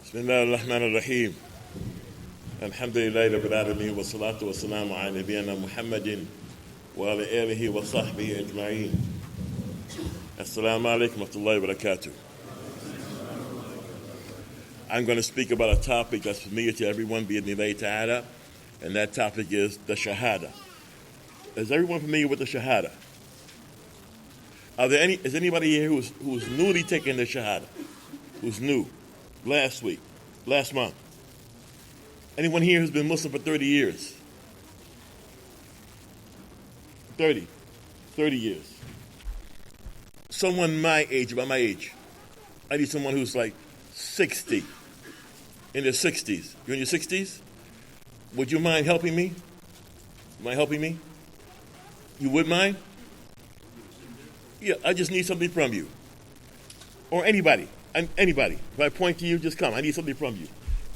بسم الله الرحمن الرحيم الحمد لله رب العالمين والصلاة والسلام على نبينا محمد وعلى آله وصحبه أجمعين. Assalamu alaikum wa rahmatullahi wa barakatuh. I'm going to speak about a topic that's familiar to everyone, bi'idhnillahi ta'ala, and that topic is the Shahada. Is everyone familiar with the Shahada? Is anybody here who's newly taking the Shahada? Who's new? Last week? Last month? Anyone here who's been Muslim for 30 years? 30 years. Someone my age, about my age. I need someone who's like 60, in their 60s. You're in your 60s? Would you mind helping me? Mind helping me? You would mind? Yeah, I just need something from you. Or anybody. Anybody. If I point to you, just come. I need something from you.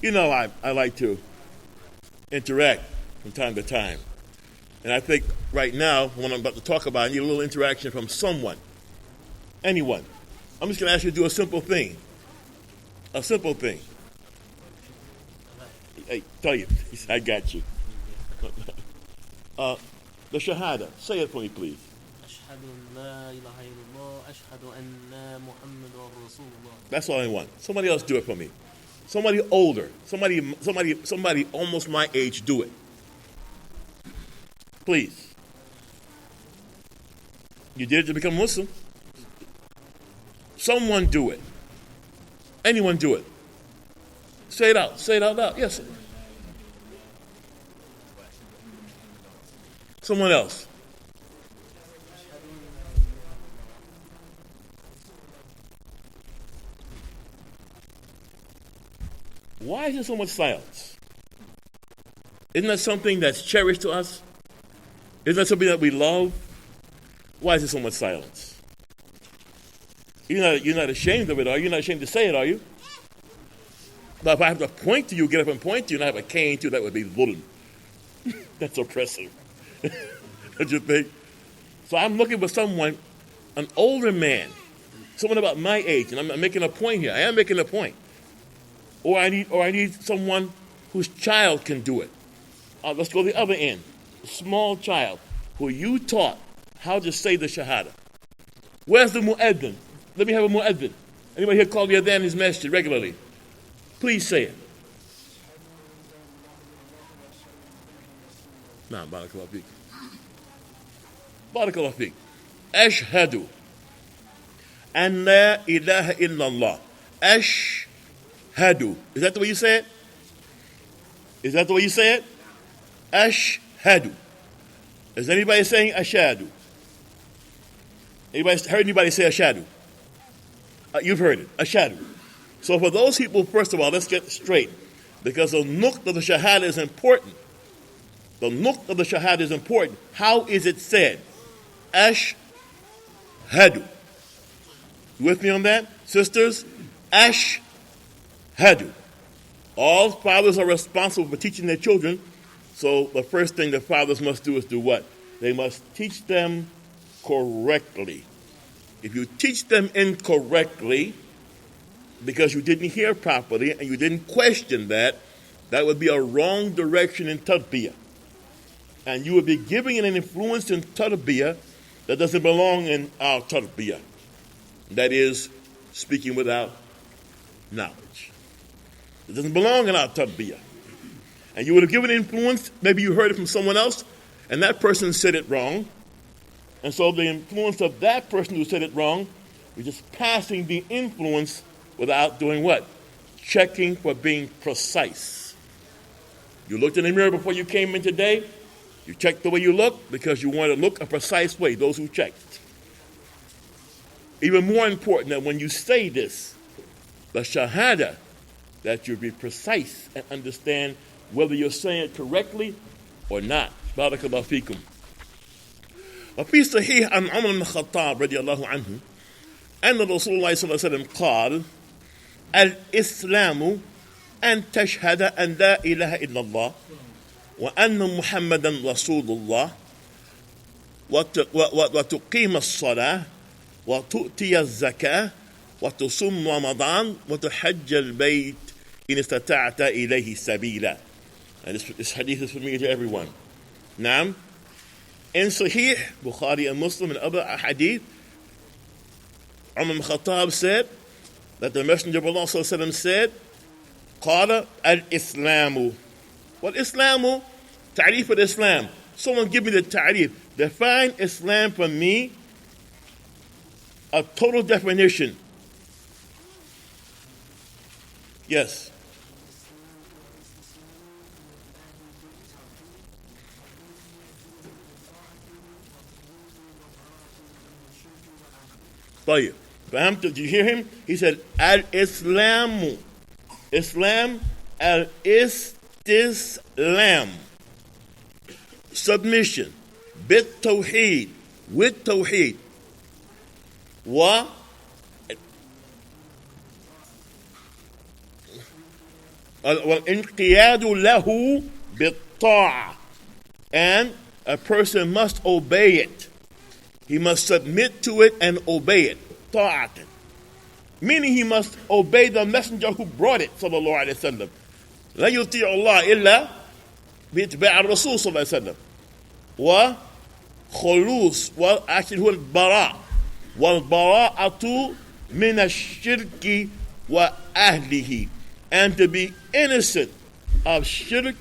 You know I like to interact from time to time. And I think right now, what I'm about to talk about, I need a little interaction from someone. Anyone. I'm just going to ask you to do a simple thing. A simple thing. Hey, tell you. I got you. The Shahada. Say it for me, please. That's all I want. Somebody else do it for me. Somebody older. Somebody almost my age do it. Please. You did it to become Muslim. Someone do it. Anyone do it. Say it out. Say it out loud. Yes. Someone else. Why is there so much silence? Isn't that something that's cherished to us? Isn't that something that we love? Why is there so much silence? You're not ashamed of it, are you? You're not ashamed to say it, are you? But if I have to point to you, get up and point to you, and I have a cane to you, that would be little. That's oppressive. Don't you think? So I'm looking for someone, an older man, someone about my age, and I'm making a point here. I am making a point. Or I need someone whose child can do it. Let's go to the other end. A small child who you taught how to say the Shahada. Where's the mu'adhin? Let me have a mu'adhin. Anybody here call the adhan in his masjid regularly? Please say it. Nah, barakallahu feek. Barakallahu feek. Ashhadu an la ilaha illallah. Ashhadu. Is that the way you say it? Is that the way you say it? Ashhadu. Is anybody saying ashhadu? Anybody heard anybody say ashhadu? You've heard it. Ashhadu. So for those people, first of all, let's get straight. Because the nuqt of the shahada is important. The nuqt of the shahada is important. How is it said? Ashhadu. You with me on that? Sisters? Ashhadu. All fathers are responsible for teaching their children. So the first thing the fathers must do is do what? They must teach them correctly. If you teach them incorrectly, because you didn't hear properly and you didn't question that would be a wrong direction in tarbiyah. And you would be giving it an influence in tarbiyah that doesn't belong in our tarbiyah. That is, speaking without knowledge. It doesn't belong in our tarbiyah. And you would have given influence, maybe you heard it from someone else, and that person said it wrong. And so the influence of that person who said it wrong, you're just passing the influence without doing what? Checking for being precise. You looked in the mirror before you came in today. You checked the way you look because you want to look a precise way, those who checked. Even more important that when you say this, the shahada, that you be precise and understand whether you're saying it correctly or not. Barakallahu feekum. وفي صحيح عن عمر بن الخطاب رضي الله عنه أن رسول الله صلى الله عليه وسلم قال الإسلام أن تشهد أن لا إله إلا الله وأن محمدا رسول الله وتقيم الصلاة وتؤتي الزكاة وتصوم رمضان وتحج البيت إِنِ اسْتَطَعْتَ إِلَيْهِ سَبِيلًا. And this hadith is familiar to everyone. Now, in Sahih, Bukhari and Muslim and other hadith, Umar ibn Khattab said that the Messenger of Allah said, قال الإسلام. What Islamu? Ta'rif al-Islam. Someone give me the ta'rif. Define Islam for me. A total definition. Yes. طيب. Did you hear him? He said, Al-Islamu. Islam, al-istislam. Submission. Bit tawheed. With tawheed. Wa والانقياد له بالطاعة. And a person must obey it. He must submit to it and obey it. Ta'atan. Meaning he must obey the messenger who brought it, sallallahu alayhi wa sallam. لا يطيع الله إلا باتباع الرسول صلى الله عليه وسلم. وخلوص actually هو البراء. والبراءة من الشرك وأهله. And to be innocent of shirk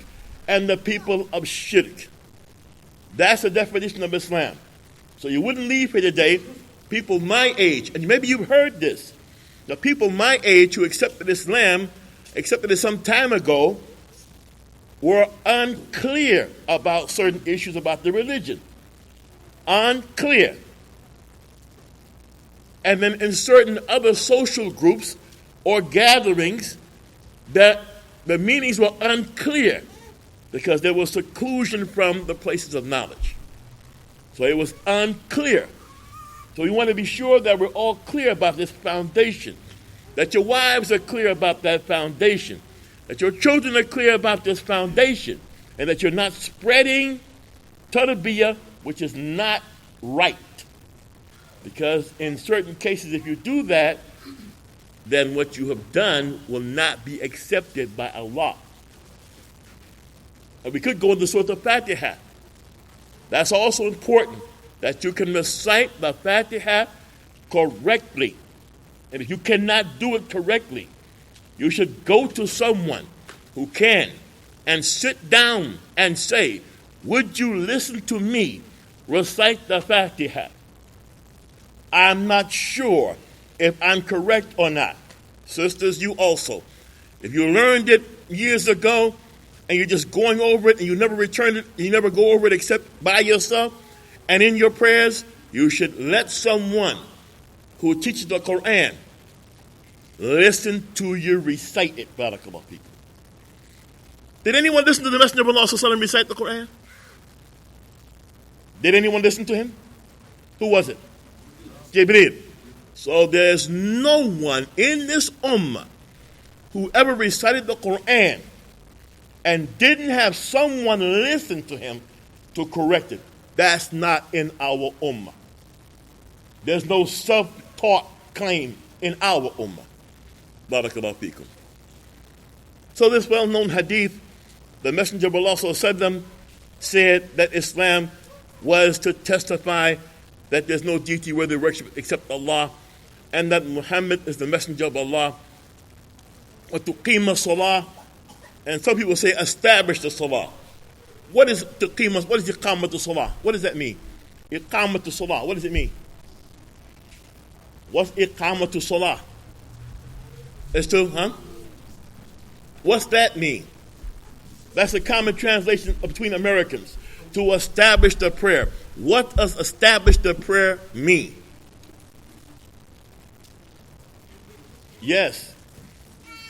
and the people of shirk. That's the definition of Islam. So you wouldn't leave here today, people my age, and maybe you've heard this, the people my age who accepted Islam, accepted it some time ago, were unclear about certain issues about the religion. Unclear. And then in certain other social groups or gatherings, that the meanings were unclear because there was seclusion from the places of knowledge. So it was unclear. So we want to be sure that we're all clear about this foundation, that your wives are clear about that foundation, that your children are clear about this foundation, and that you're not spreading tarbiyah, which is not right. Because in certain cases, if you do that, then what you have done will not be accepted by Allah. And we could go into Surah Al-Fatiha. That's also important, that you can recite the Fatiha correctly. And if you cannot do it correctly, you should go to someone who can and sit down and say, would you listen to me recite the Fatiha? I'm not sure if I'm correct or not. Sisters, you also. If you learned it years ago and you're just going over it and you never return it, you never go over it except by yourself and in your prayers, you should let someone who teaches the Quran listen to you recite it. Barakallah people. Did anyone listen to the Messenger of Allah sallallahu alaihi wasallam recite the Quran? Did anyone listen to him? Who was it? Jibreel. So there's no one in this ummah who ever recited the Quran and didn't have someone listen to him to correct it. That's not in our ummah. There's no self-taught claim in our ummah. Barakallahu feekum. So this well-known hadith, the Messenger of Allah said that Islam was to testify that there's no deity worthy of worship except Allah, and that Muhammad is the Messenger of Allah. وَتُقِيمَ الصَّلَاةِ. And some people say establish the salah. What is tuqima? What is iqamat salah? What does that mean? Iqamat salah. What does it mean? What's iqamat salah? It's to, What's that mean? That's a common translation between Americans. To establish the prayer. What does establish the prayer mean? Yes.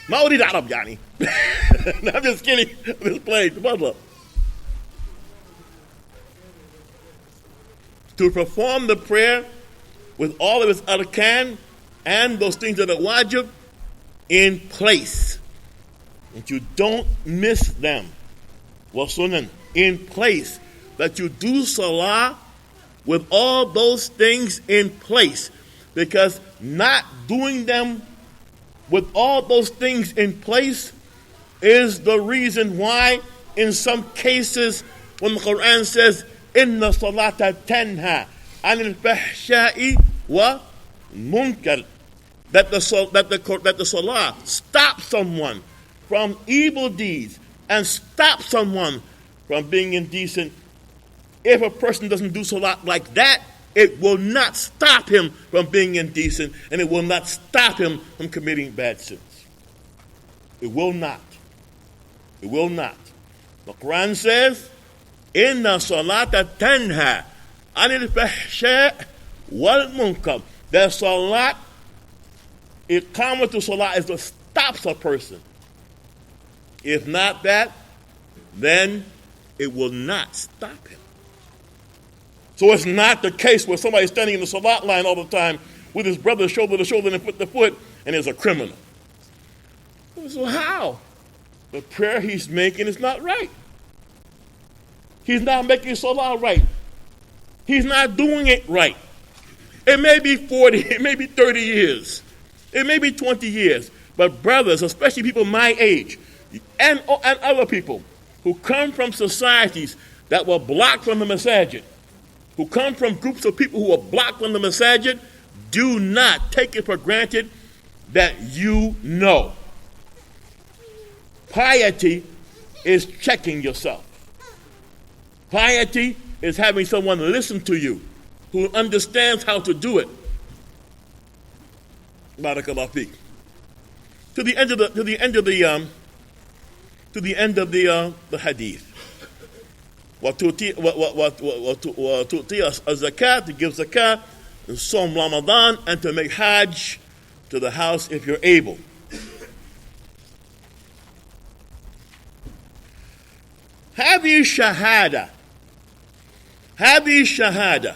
ما أريد عرب يعني. I'm just kidding. I'm just playing. تفضل. To perform the prayer with all of its arkan and those things that are wajib in place. And you don't miss them. Wasunan. In place. That you do salah with all those things in place. Because not doing them with all those things in place is the reason why in some cases when the Quran says inna salata tanha anil fahsha'i wa munkar, that the salah stops someone from evil deeds and stops someone from being indecent. If a person doesn't do salat like that, it will not stop him from being indecent, and it will not stop him from committing bad sins. It will not. It will not. The Quran says, Inna salata tanha anil fahsha wal munkar. The salat, iqamatu salat is what stops a person. If not that, then it will not stop him. So it's not the case where somebody's standing in the salat line all the time with his brother shoulder to shoulder and foot to foot and is a criminal. So how? The prayer he's making is not right. He's not making salah right. He's not doing it right. It may be 40, it may be 30 years, it may be 20 years, but brothers, especially people my age, and other people who come from societies that were blocked from the masajid, who come from groups of people who are blocked from the masajid, do not take it for granted that you know. Piety is checking yourself. Piety is having someone listen to you who understands how to do it. Barakallahu feek. To the end of the hadith. وَتُؤْتِي الزَّكَاةِ, to give zakah, and Sawm Ramadan, and to make hajj to the house if you're able. هذه shahada.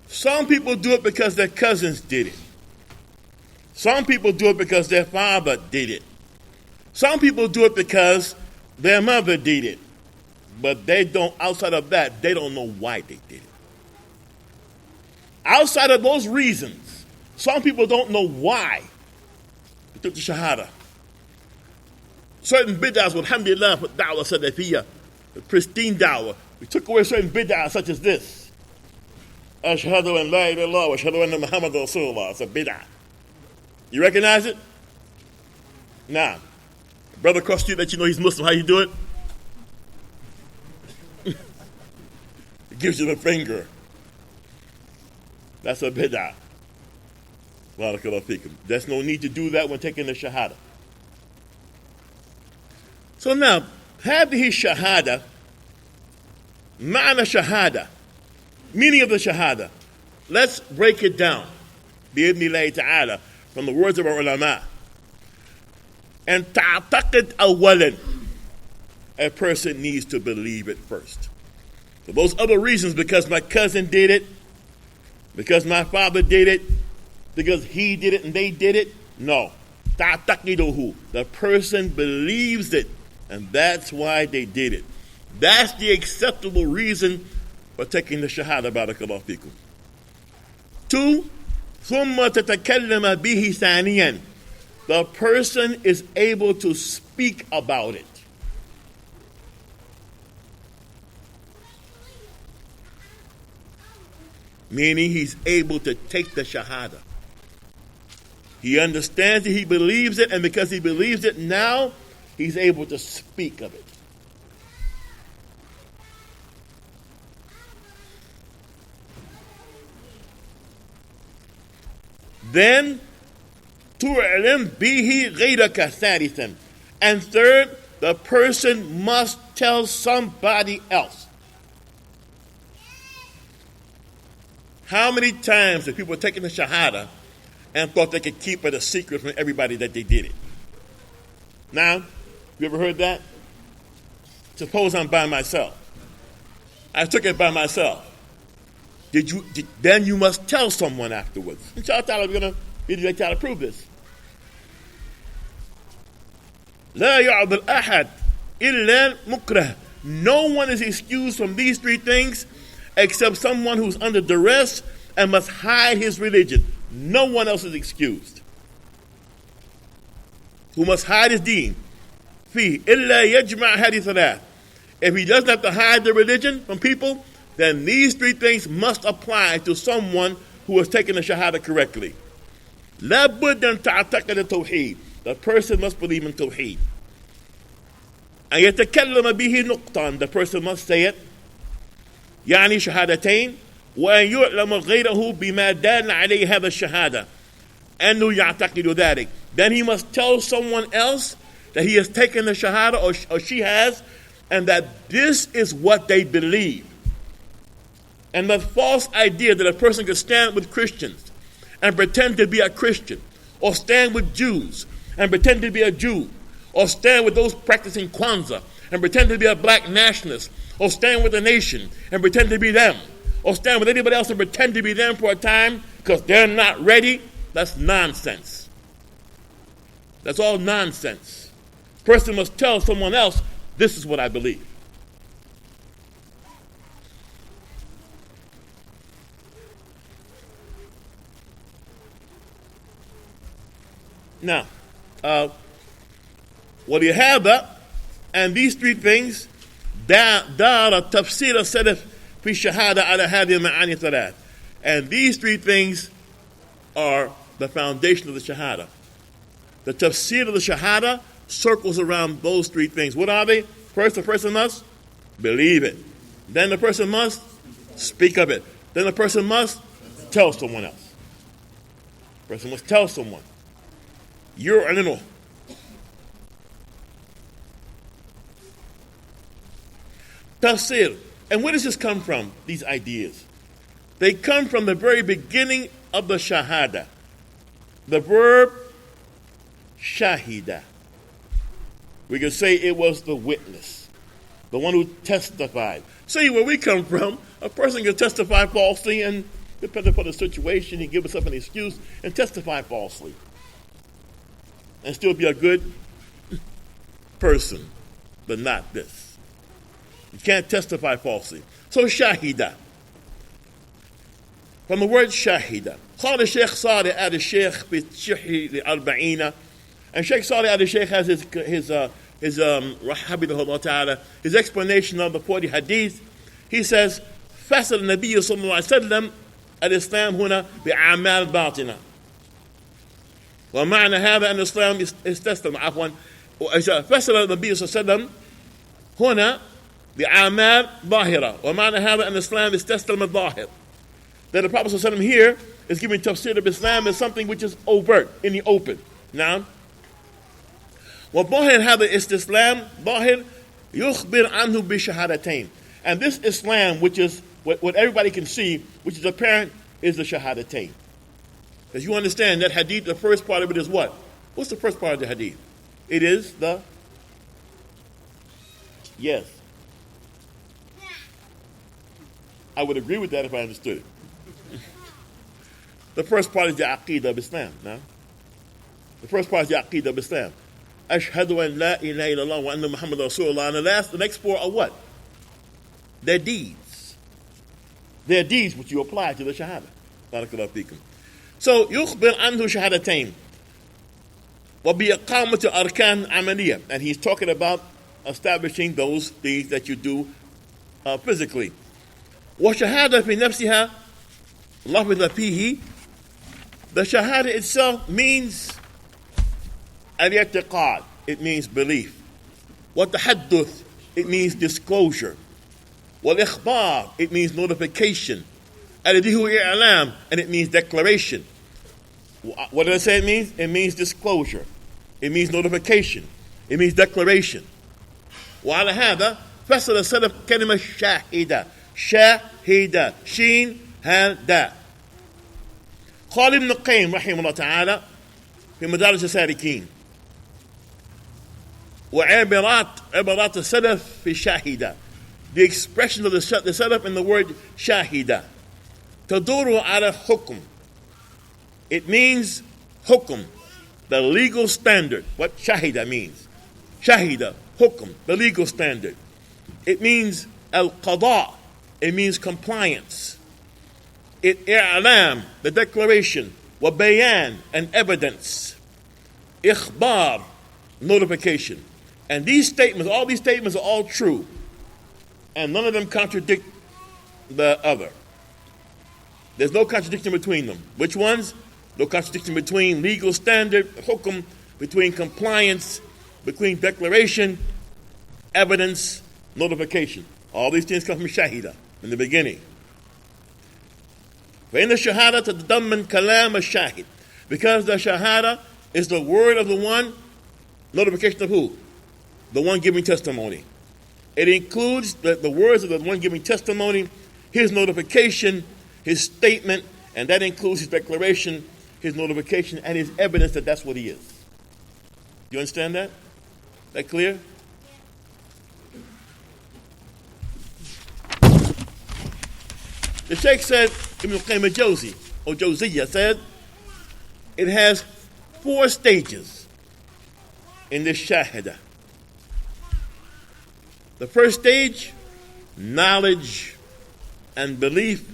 Some people do it because their cousins did it. Some people do it because their father did it. Some people do it because their mother did it. But they don't, outside of that, they don't know why they did it. Outside of those reasons, some people don't know why they took the shahada. Certain bid'ahs, alhamdulillah, for da'wah salafiyah, the pristine da'wah, we took away certain bid'ahs such as this. Ashhadu an la ilallah wa ashhadu anna Muhammad Rasulullah. It's a bid'ah. You recognize it? Nah. Brother across the street that you know he's Muslim, how you do it? He gives you the finger. That's a bid'ah. Barakallahu feekum. There's no need to do that when taking the shahada. So now, هذه shahada, ma'na shahada, meaning of the shahada. Let's break it down, bi'idhnillahi ta'ala, from the words of our ulama. And ta'taqid awalan, a person needs to believe it first. For those other reasons, because my cousin did it, because my father did it, because he did it and they did it, no. Ta'taqiduhu, the person believes it, and that's why they did it. That's the acceptable reason for taking the shahada, barakallahu fikum. 2, ثُمَّ تَتَكَلَّمَ بِهِ ثَانِيًا. The person is able to speak about it. Meaning he's able to take the shahada. He understands it, he believes it, and because he believes it now, he's able to speak of it. Then, تُعْلِمْ بِهِ غَيْرَكَ ثَالِثًا. And third, the person must tell somebody else. How many times have people taken the shahada and thought they could keep it a secret from everybody that they did it? Now, you ever heard that? Suppose I'm by myself. I took it by myself. Then you must tell someone afterwards. Inshallah, we're going to video try to prove this. لا يعض الأحد إلا مكره. No one is excused from these three things except someone who's under duress and must hide his religion. No one else is excused. Who must hide his deen. فيه إلا يجمع هذه ثلاث. If he doesn't have to hide the religion from people, then these three things must apply to someone who has taken the Shahada correctly. لا بد أن تعتقد التوحيد. The person must believe in Tawheed. أن يتكلم به نقطا. The person must say it. يعني شهادتين. وأن يعلم غيره بما دل عليه هذا الشهادة. أنه يعتقد ذلك. Then he must tell someone else that he has taken the Shahada or she has, and that this is what they believe. And the false idea that a person could stand with Christians and pretend to be a Christian, or stand with Jews and pretend to be a Jew, or stand with those practicing Kwanzaa and pretend to be a black nationalist, or stand with the nation and pretend to be them, or stand with anybody else and pretend to be them for a time because they're not ready, that's nonsense. That's all nonsense. Person must tell someone else, this is what I believe. Now, ولهذا, and these three things, دار تفسير السلف في الشهادة على هذه المعاني الثلاث. And these three things are the foundation of the Shahada. The tafsir of the Shahada circles around those three things. What are they? First, the person must believe it. Then the person must speak of it. Then the person must tell someone else. The person must tell someone. You're an animal. Tafsir. And where does this come from, these ideas? They come from the very beginning of the Shahada. The verb shahida. We could say it was the witness, the one who testified. See, where we come from, a person can testify falsely, and depending upon the situation, he give himself an excuse and testify falsely, and still be a good person, but not this. You can't testify falsely. So shahida. From the word shahida. قال الشيخ صالح آل الشيخ في الشرح للأربعين. And Sheikh Salih al-Sheikh has his his explanation of the 40 hadith. He says, فصل النبي صلى الله عليه وسلم الإسلام هنا بأعمال باطنة. ومعنى هذا أن الإسلام استسلم فصل النبي صلى الله عليه وسلم هنا بأعمال ظاهرة. ومعنى هذا أن الإسلام استسلم الظاهر. That the Prophet صلى الله عليه وسلم here is giving tafsir of Islam as something which is overt, in the open. Now, وظاهر هذا الاستسلام ظاهر يخبر عنه بشهادتين. And this Islam, which is what everybody can see, which is apparent, is the shahadatain. As you understand, that hadith, the first part of it is what? What's the first part of the hadith? It is the... Yes. I would agree with that if I understood it. The first part is the aqeedah of Islam. No? The first part is the aqeedah of Islam. Ashhadu an la ilaha illallah wa anna Muhammad Rasulullah. And the next four are what? Their deeds. Their deeds which you apply to the shahada. Barakallahu feekum. So, yukhbir anhu shahadatain. Wa bi iqamati arkan amaliyah. And he's talking about establishing those things that you do physically. Wa shahada fi nafsiha lafidha fihi. The shahada itself means al-i'tiqad. It means belief. Wa-tahadduth. It means disclosure. Wal-ikhbar. It means notification. Al-dihu i'lam. And it means declaration. What did I say it means? It means disclosure. It means notification. It means declaration. وعلى هذا فصل السلف كلمة شاهدة. شاهدة. شين هذا. قال ابن القيم رحمه الله تعالى في مدارج السالكين وعبارات السلف في شاهدة. The expression of the salaf in the word shahida. تدور على حكم. It means hukum, the legal standard. What shahida means. Shahida, hukum, the legal standard. It means al-qada. It means compliance. I'lam, the declaration. Wa bayan, an evidence. Ikhbar, notification. And these statements, all these statements are all true. And none of them contradict the other. There's no contradiction between them. Which ones? No contradiction between legal standard, hukum, between compliance, between declaration, evidence, notification. All these things come from shahida in the beginning. فإن الشهادة تتضمن كلام الشاهد. Because the shahada is the word of the one, notification of who? The one giving testimony. It includes the words of the one giving testimony, his notification, his statement, and that includes his declaration, his notification, and his evidence that that's what he is. You understand that? That clear? The Sheikh said, Ibn al-Qayyim al-Jawzi, or Jawziyya said, it has 4 stages in this shahada. The first stage, knowledge and belief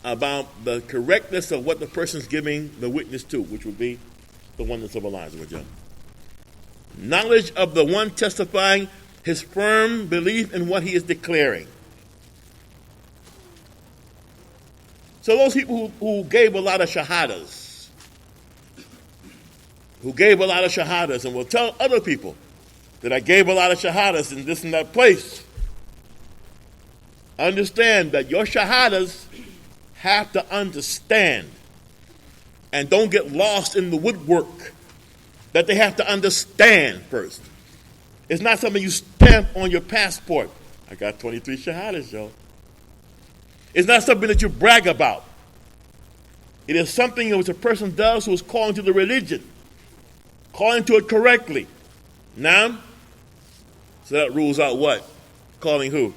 about the correctness of what the person's giving the witness to, which would be the oneness of Allah. Knowledge of the one testifying, his firm belief in what he is declaring. So those people who gave a lot of shahadas, and will tell other people that I gave a lot of shahadas in this and that place, understand that your shahadas have to understand and don't get lost in the woodwork, that they have to understand first. It's not something you stamp on your passport. I got 23 shahadas, yo. It's not something that you brag about. It is something which a person does who is calling to the religion, calling to it correctly. Now, so that rules out what? Calling who?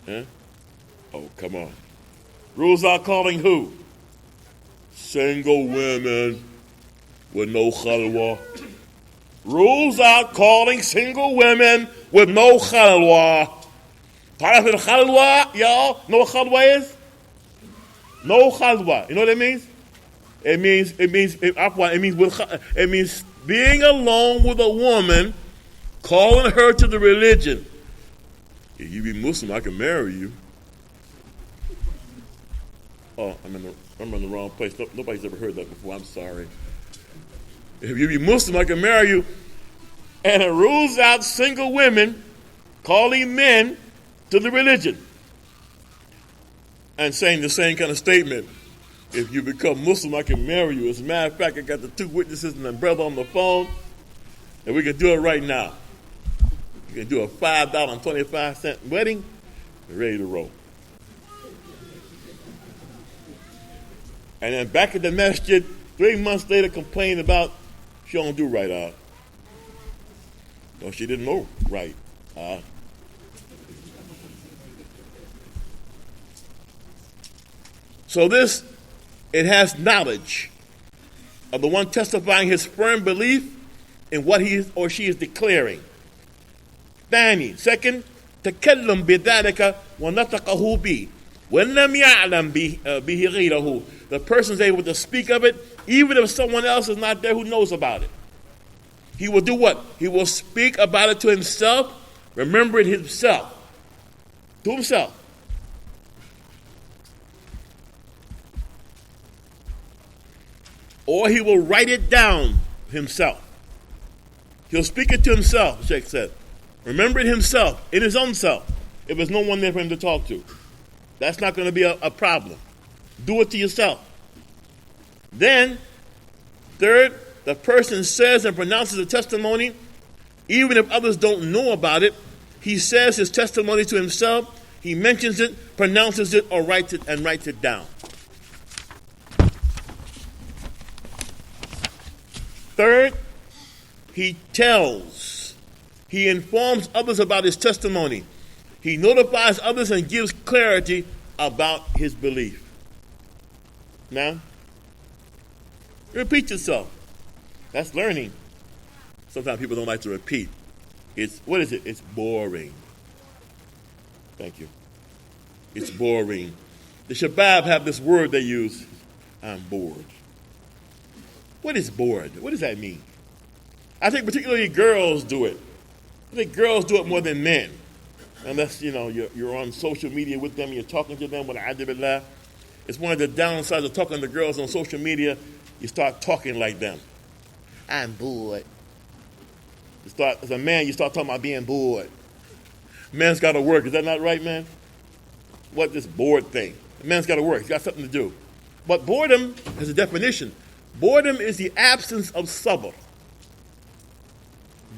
Huh? Oh, come on. Rules out calling who? Single women with no khalwa. Rules out calling single women with no khalwa. Ta'rif al-khalwa, y'all? Know what khalwa is? No khalwa. You know what it means? It means being alone with a woman, calling her to the religion. If you be Muslim, I can marry you. Oh, I'm in the wrong place. Nobody's ever heard that before. I'm sorry. If you be Muslim, I can marry you. And it rules out single women calling men to the religion and saying the same kind of statement. If you become Muslim, I can marry you. As a matter of fact, I got the 2 witnesses and the brother on the phone, and we can do it right now. You can do a $5.25 wedding, and ready to roll. And then back at the masjid, 3 months later, complain about she don't do right. No, she didn't know right. So this, it has knowledge of the one testifying his firm belief in what he or she is declaring. Second, تكلم بذلك ونطقه به وَلَمْ يَعْلَمْ بِهِ غَيْرَهُ. The person's able to speak of it, even if someone else is not there who knows about it. He will do what? He will speak about it to himself, remember it himself. To himself. Or he will write it down himself. He'll speak it to himself, Sheikh said. Remember it himself, in his own self, if there's no one there for him to talk to. That's not going to be a problem. Do it to yourself. Then, third, the person says and pronounces a testimony, even if others don't know about it. He says his testimony to himself, he mentions it, pronounces it, or writes it down. Third, he tells. He informs others about his testimony. He notifies others and gives clarity about his belief. Now, repeat yourself. That's learning. Sometimes people don't like to repeat. What is it? It's boring. Thank you. It's boring. The Shabab have this word they use. I'm bored. What is bored? What does that mean? I think particularly girls do it. I think girls do it more than men. Unless, you're on social media with them, you're talking to them with ilallah. It's one of the downsides of talking to girls on social media. You start talking like them. I'm bored. As a man, you start talking about being bored. Man's got to work. Is that not right, man? What this bored thing? A man's got to work. He's got something to do. But boredom has a definition. Boredom is the absence of sabr.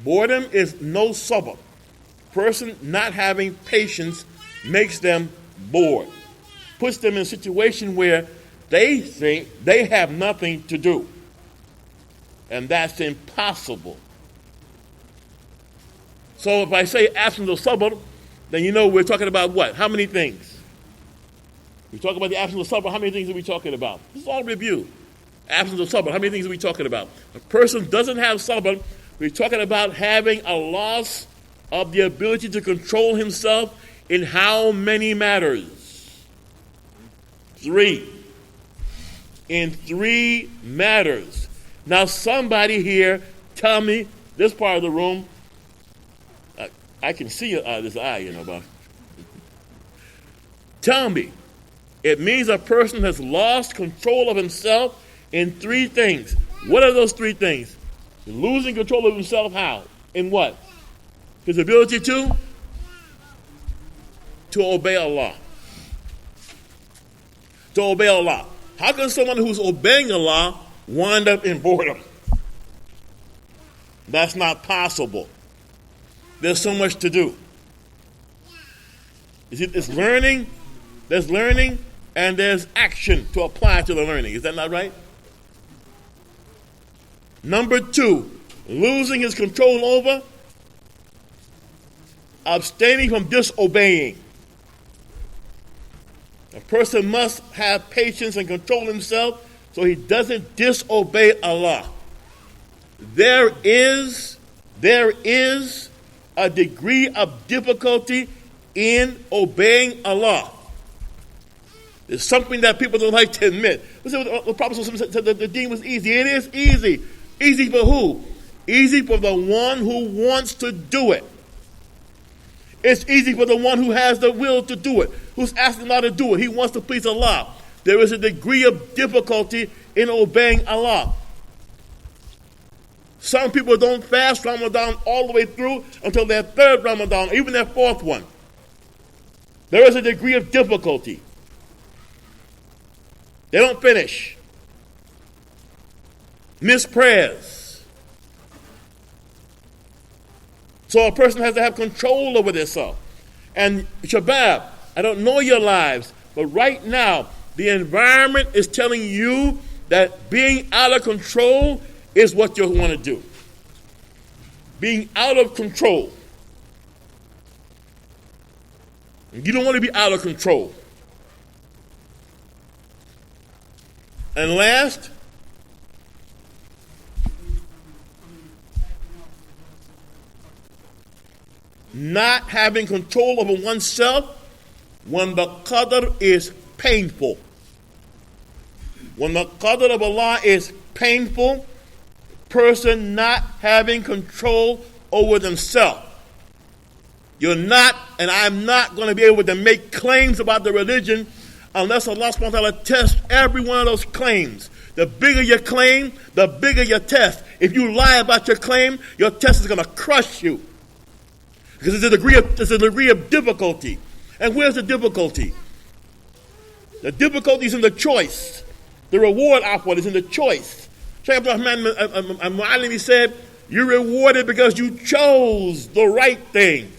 Boredom is no sabr. Person not having patience makes them bored. Puts them in a situation where they think they have nothing to do. And that's impossible. So if I say absence of sabr, then we're talking about what? How many things? We talk about the absence of sabr, how many things are we talking about? This is all review. Absence of sabr, how many things are we talking about? A person doesn't have sabr, we're talking about having a loss of the ability to control himself in how many matters? 3. In 3 matters. Now somebody here, tell me, this part of the room, I can see this eye, but tell me, it means a person has lost control of himself in 3 things. What are those 3 things? Losing control of himself how? In what? His ability to obey Allah. To obey Allah. How can someone who's obeying Allah wind up in boredom? That's not possible. There's so much to do. It's learning, there's learning, and there's action to apply to the learning. Is that not right? Number 2, losing his control over, abstaining from disobeying. A person must have patience and control himself so he doesn't disobey Allah. There is a degree of difficulty in obeying Allah. It's something that people don't like to admit. Listen, the Prophet said that the deen was easy. It is easy. Easy for who? Easy for the one who wants to do it. It's easy for the one who has the will to do it, who's asking Allah to do it. He wants to please Allah. There is a degree of difficulty in obeying Allah. Some people don't fast Ramadan all the way through until their 3rd Ramadan, even their 4th one. There is a degree of difficulty. They don't finish. Miss prayers. So a person has to have control over themselves. And Shabab, I don't know your lives, but right now, the environment is telling you that being out of control is what you want to do. Being out of control. You don't want to be out of control. And last, not having control over oneself when the qadr is painful. When the qadr of Allah is painful, person not having control over themselves. You're not, and I'm not going to be able to make claims about the religion unless Allah subhanahu wa ta'ala tests every one of those claims. The bigger your claim, the bigger your test. If you lie about your claim, your test is going to crush you. Because there's a degree of difficulty. And where's the difficulty? The difficulty is in the choice. The reward outward is in the choice. Shaykh Abdurrahman al-Mu'allimi said, you're rewarded because you chose the right thing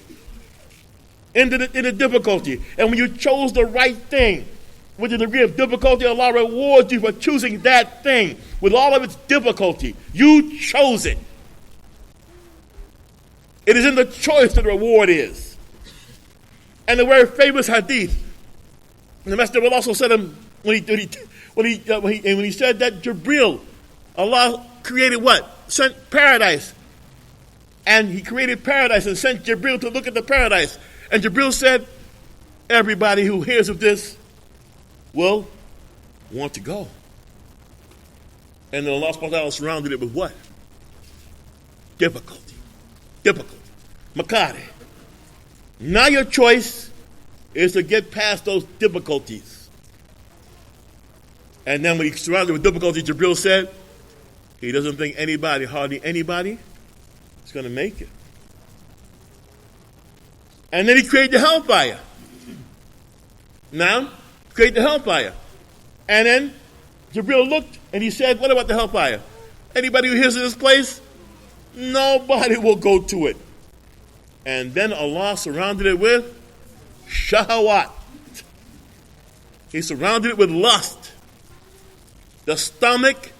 in the difficulty. And when you chose the right thing, with the degree of difficulty, Allah rewards you for choosing that thing with all of its difficulty. You chose it. It is in the choice that the reward is. And the very famous hadith, the Messenger of Allah also said when he said that Jibril, Allah created what? Sent paradise. And he created paradise and sent Jibril to look at the paradise. And Jibril said, everybody who hears of this will want to go. And then Allah subhanahu wa ta'ala surrounded it with what? Difficulty. Makari. Now your choice is to get past those difficulties. And then when he's surrounded with difficulty, Jibril said, he doesn't think hardly anybody, is going to make it. And then he created the hellfire. Now, create the hellfire. And then Jibril looked and he said, what about the hellfire? Anybody who hears of this place? Nobody will go to it. And then Allah surrounded it with shahawat. He surrounded it with lust. The stomach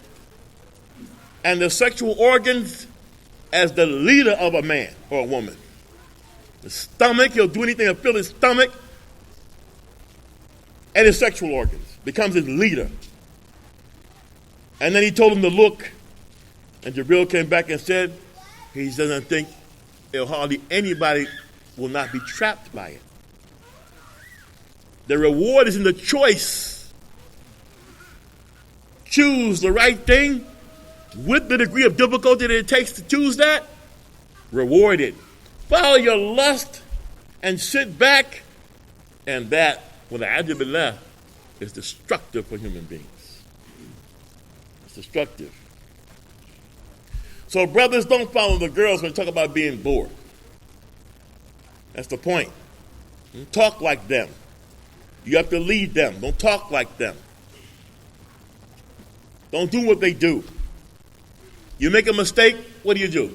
and the sexual organs as the leader of a man or a woman. The stomach, he'll do anything to fill his stomach, and his sexual organs. Becomes his leader. And then he told him to look, and Jibril came back and said, he doesn't think hardly anybody will not be trapped by it. The reward is in the choice. Choose the right thing with the degree of difficulty that it takes to choose that. Reward it. Follow your lust and sit back, and that, with the adab billah, is destructive for human beings. It's destructive. So brothers, don't follow the girls when they talk about being bored. That's the point. Don't talk like them. You have to lead them. Don't talk like them. Don't do what they do. You make a mistake, what do?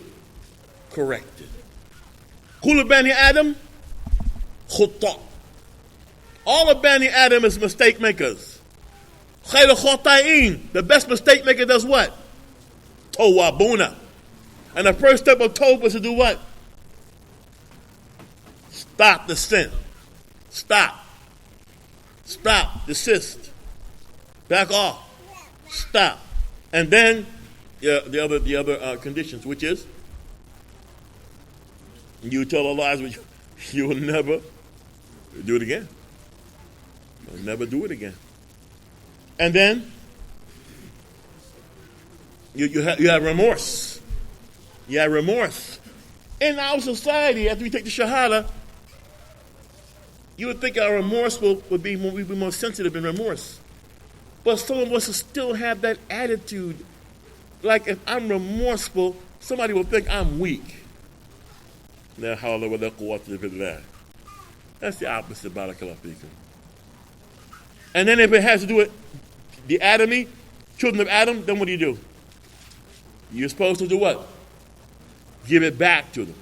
Correct it. Kul Bani Adam, khutta. All of Bani Adam is mistake makers. Khayr khata'in, the best mistake maker does what? Tawabuna. And the first step of tawbah is to do what? Stop the sin. Stop. Desist. Back off. Stop. And then the other conditions, which is you tell the lies, but you will never do it again. You'll never do it again. And then you have remorse. You have remorse. In our society, after we take the Shahada, you would think our remorse would be more sensitive in remorse. But some of us will still have that attitude. Like if I'm remorseful, somebody will think I'm weak. La hawla wa la quwwata illa billah. That's the opposite, barakallahu feekum. And then if it has to do with the Adami, children of Adam, then what do? You're supposed to do what? Give it back to them.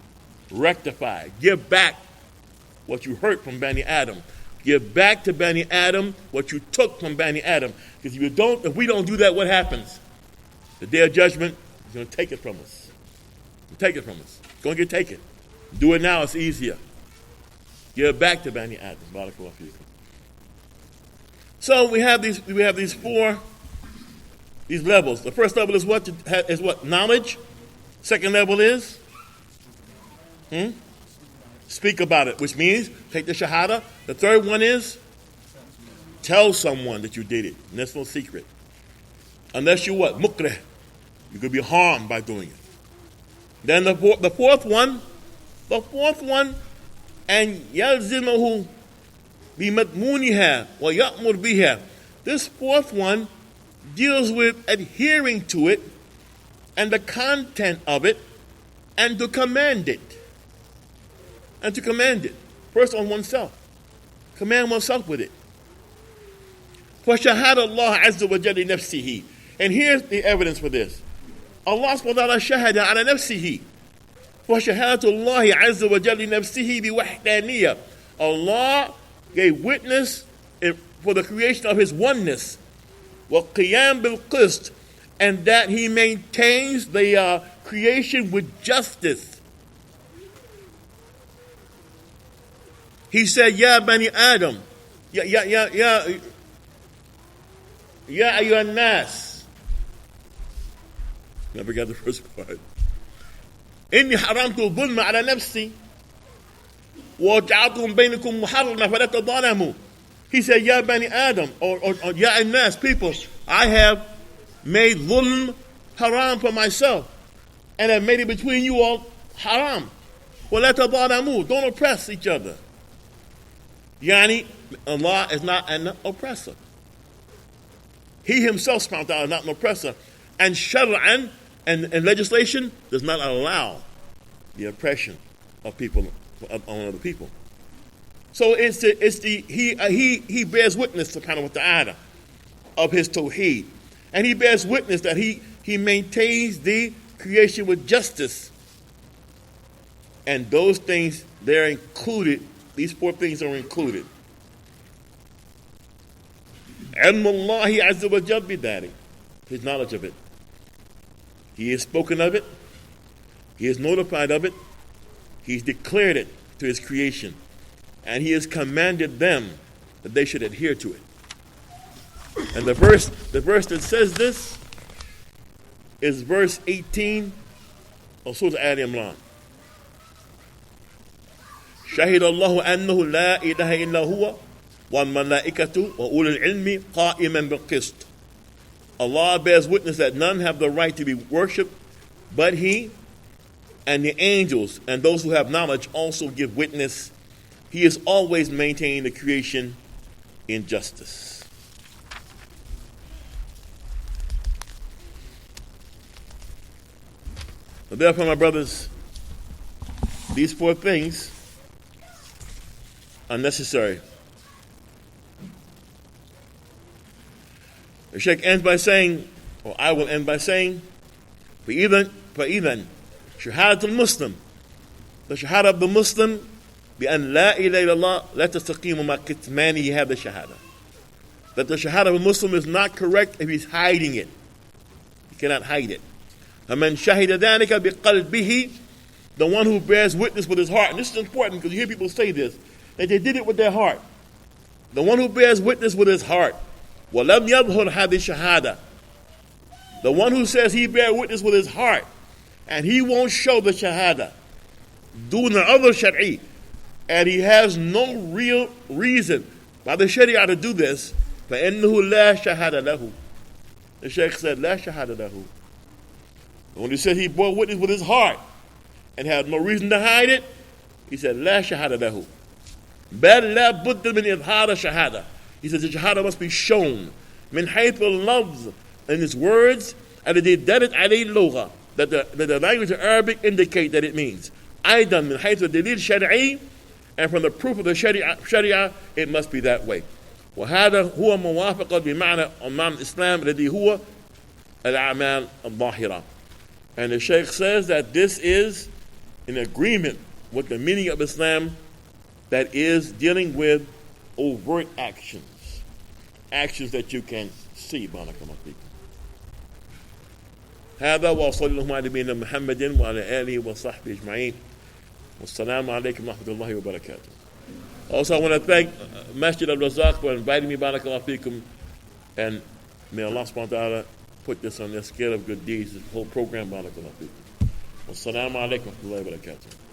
Rectify. Give back what you hurt from Bani Adam. Give back to Bani Adam what you took from Bani Adam. Because if we don't do that, what happens? The day of judgment is going to take it from us. Take it from us. It's going to get taken. Do it now, it's easier. Give it back to Bani Adam. Barakallahu feekum. So we have these levels. The first level is what? Knowledge. Second level is speak about it, which means take the shahada. The third one is tell someone that you did it. And that's no secret. Unless you what? Mukreh. You could be harmed by doing it. Then the fourth one, and yalzimahu bimadmuniha wa ya'mur biha. This fourth one deals with adhering to it and the content of it and to command it. First on oneself. Command oneself with it. فَشَهَادَ اللَّهَ عَزَّ وَجَلِّ نَفْسِهِ. And here's the evidence for this. Allah subhanahu wa ta'ala shahada ala nafsihi. فَشَهَادَةُ اللَّهِ عَزَّ وَجَلِّ نَفْسِهِ بِوَحْدَانِيَّةٍ. Allah gave witness for the creation of His oneness. وَقِيَامْ بِالْقِسْطِ. And that He maintains the creation with justice. He said, Ya Bani Adam, Ya ayyuhan nas. Never got the first part. إني حرمت الظلم على نفسي وجعلتهم بينكم محرما فلا تظالموا. He said, Ya Bani Adam, or Ya Nas, people, I have made dhulm haram for myself. and have made it between you all haram. وَلَا تَظَالَمُوا. Don't oppress each other. Yani, Allah is not an oppressor. He himself, subhanahu wa ta'ala, is not an oppressor. And shar'an, and legislation, does not allow the oppression of people on other people. So he bears witness, subhanahu wa ta'ala, of his tawheed. And he bears witness that he maintains the creation with justice. And those things, they're included, these 4 things are included. عِلْمُ اللَّهِ عَزَّ وَجَلَّ بِذَلِكَ. His knowledge of it. He has spoken of it. He has notified of it. He's declared it to his creation. And he has commanded them that they should adhere to it. And the verse that says this is verse 18 of Surah Al-Imran. شهد الله أنه لا إله إلا هو والملائكة وأولو العلم قائما بالقسط. Allah bears witness that none have the right to be worshipped but He, and the angels and those who have knowledge also give witness. He is always maintaining the creation in justice. So therefore, my brothers, these 4 things are necessary. The Sheikh ends by saying, or I will end by saying, فَإِذًا شهادة المسلم, the shahada of the Muslim, بأن لا إله إلا الله لا تستقيم مع كتمانه هذا الشهادة. That the shahada of a Muslim is not correct if he's hiding it. He cannot hide it. فَمَنْ شَهِدَ ذَلِكَ بِقَلْبِهِ, the one who bears witness with his heart. And this is important because you hear people say this, that they did it with their heart. The one who bears witness with his heart. وَلَمْ يَظْهُرْ هَذِهِ الشَّهَادَةِ, the one who says he bears witness with his heart and he won't show the shahada, دون other shari, and he has no real reason by the sharia to do this, فَإِنَّهُ لَا شَهَادَ لَهُ. The Shaykh said, لَا شَهَادَ لَهُ. When he said he bore witness with his heart and had no reason to hide it, he said, لَا شَهَادَ لَهُ. بَلْ لَا بُدَّ مِنْ إِظْهَارِ shahada. He says the shahada must be shown. من حيث اللفظ, in its words, الذي دلت عليه اللغة, that the language of Arabic indicate that it means. أيضا من حيث الدليل الشرعي, and from the proof of the sharia, it must be that way. وهذا هو موافقة بمعنى الإسلام الذي هو الأعمال الظاهرة. And the Shaykh says that this is in agreement with the meaning of Islam, that is dealing with overt actions, actions that you can see. Barakallahu feekum. هذا وصلى الله على نبينا محمد وعلى آله وصحبه أجمعين. والسلام عليكم ورحمة الله وبركاته. Also, I want to thank Masjid Ar-Razzaaq for inviting me. Barakallahu feekum, and may Allah subhanahu wa ta'ala put this on their scale of good deeds, this whole program. Barakallahu feekum. Wassalamu alaikum wa rahmatullahi wa barakatuh.